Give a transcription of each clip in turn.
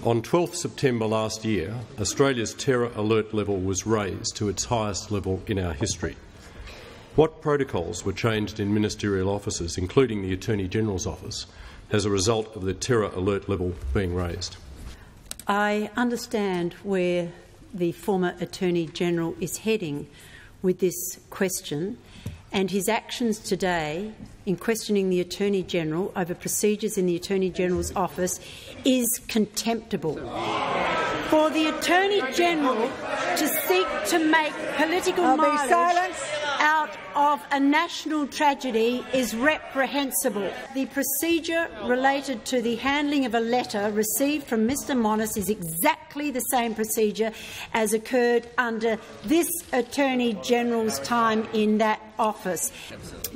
On 12 September last year, Australia's terror alert level was raised to its highest level in our history. What protocols were changed in ministerial offices, including the Attorney-General's office, as a result of the terror alert level being raised? I understand where the former Attorney-General is heading with this question, and his actions today in questioning the Attorney-General over procedures in the Attorney-General's office is contemptible. For the Attorney-General to seek to make political mileage out of a national tragedy is reprehensible. The procedure related to the handling of a letter received from Mr Monis is exactly the same procedure as occurred under this Attorney-General's time in that office.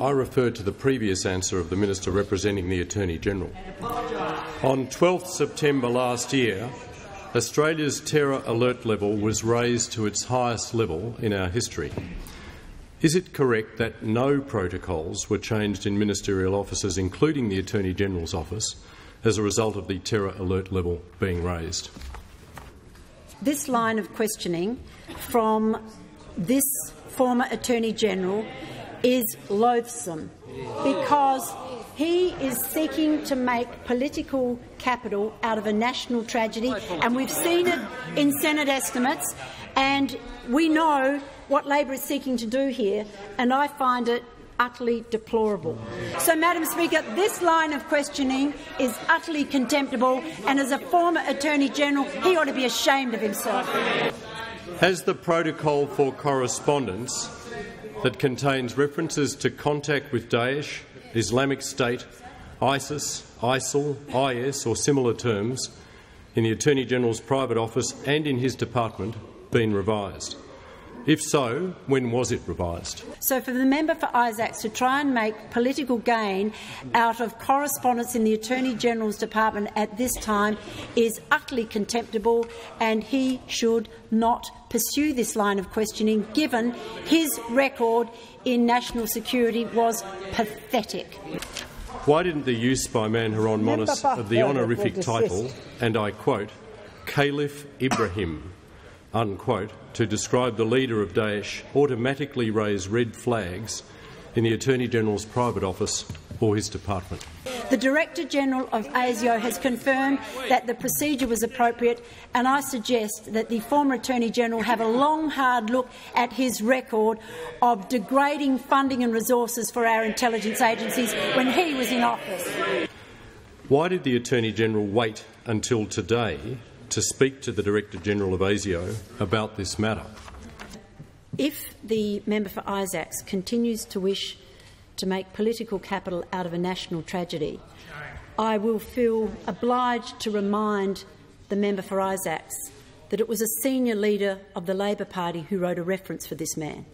I refer to the previous answer of the Minister representing the Attorney-General. On 12 September last year, Australia's terror alert level was raised to its highest level in our history. Is it correct that no protocols were changed in ministerial offices, including the Attorney-General's office, as a result of the terror alert level being raised? This line of questioning from this former Attorney-General is loathsome because he is seeking to make political capital out of a national tragedy, and we've seen it in Senate estimates, and we know what Labor is seeking to do here, and I find it utterly deplorable. So, Madam Speaker, this line of questioning is utterly contemptible, and as a former Attorney-General, he ought to be ashamed of himself. Has the protocol for correspondence that contains references to contact with Daesh, Islamic State, ISIS, ISIL, IS or similar terms in the Attorney-General's private office and in his department been revised? If so, when was it revised? So for the member for Isaacs to try and make political gain out of correspondence in the Attorney-General's department at this time is utterly contemptible, and he should not pursue this line of questioning, given his record in national security was pathetic. Why didn't the use by Manharon Monis of the honorific title, and I quote, Caliph Ibrahim, unquote, to describe the leader of Daesh automatically raise red flags in the Attorney-General's private office or his department? The Director-General of ASIO has confirmed that the procedure was appropriate, and I suggest that the former Attorney-General have a long, hard look at his record of degrading funding and resources for our intelligence agencies when he was in office. Why did the Attorney-General wait until today to speak to the Director-General of ASIO about this matter? If the member for Isaacs continues to wish to make political capital out of a national tragedy, I will feel obliged to remind the member for Isaacs that it was a senior leader of the Labor Party who wrote a reference for this man.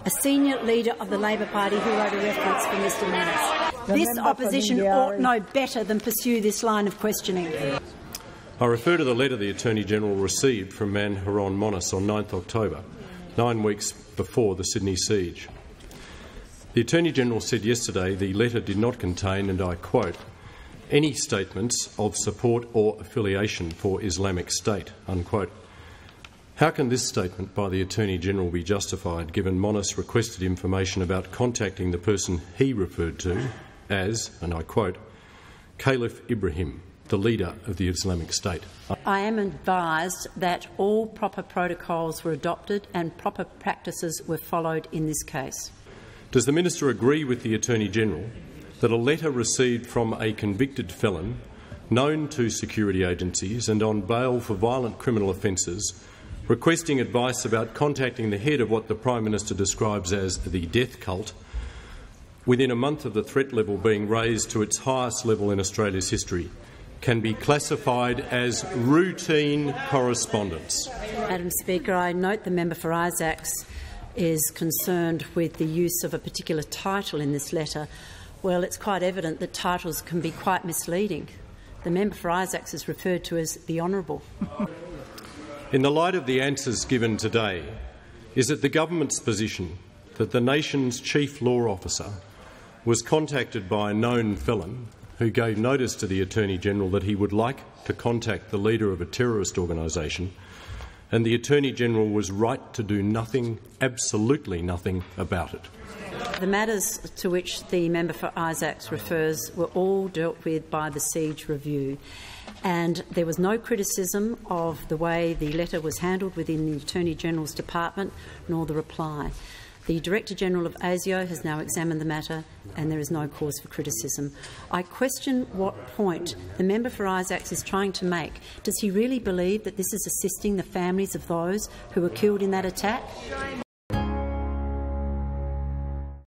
A senior leader of the Labor Party who wrote a reference for Mr Monis. This opposition ought know better than pursue this line of questioning. I refer to the letter the Attorney-General received from Manharon Monis on 9 October, 9 weeks before the Sydney siege. The Attorney-General said yesterday the letter did not contain, and I quote, any statements of support or affiliation for Islamic State, unquote. How can this statement by the Attorney-General be justified, given Monis requested information about contacting the person he referred to as, and I quote, Caliph Ibrahim, the leader of the Islamic State? I am advised that all proper protocols were adopted and proper practices were followed in this case. Does the Minister agree with the Attorney-General that a letter received from a convicted felon known to security agencies and on bail for violent criminal offences requesting advice about contacting the head of what the Prime Minister describes as the death cult within a month of the threat level being raised to its highest level in Australia's history can be classified as routine correspondence? Madam Speaker, I note the member for Isaacs is concerned with the use of a particular title in this letter. Well, it's quite evident that titles can be quite misleading. The member for Isaacs is referred to as the Honourable. In the light of the answers given today, is it the government's position that the nation's chief law officer was contacted by a known felon who gave notice to the Attorney-General that he would like to contact the leader of a terrorist organisation, and the Attorney-General was right to do nothing, absolutely nothing, about it. The matters to which the member for Isaacs refers were all dealt with by the Siege Review, and there was no criticism of the way the letter was handled within the Attorney-General's department, nor the reply. The Director-General of ASIO has now examined the matter and there is no cause for criticism. I question what point the member for Isaacs is trying to make. Does he really believe that this is assisting the families of those who were killed in that attack?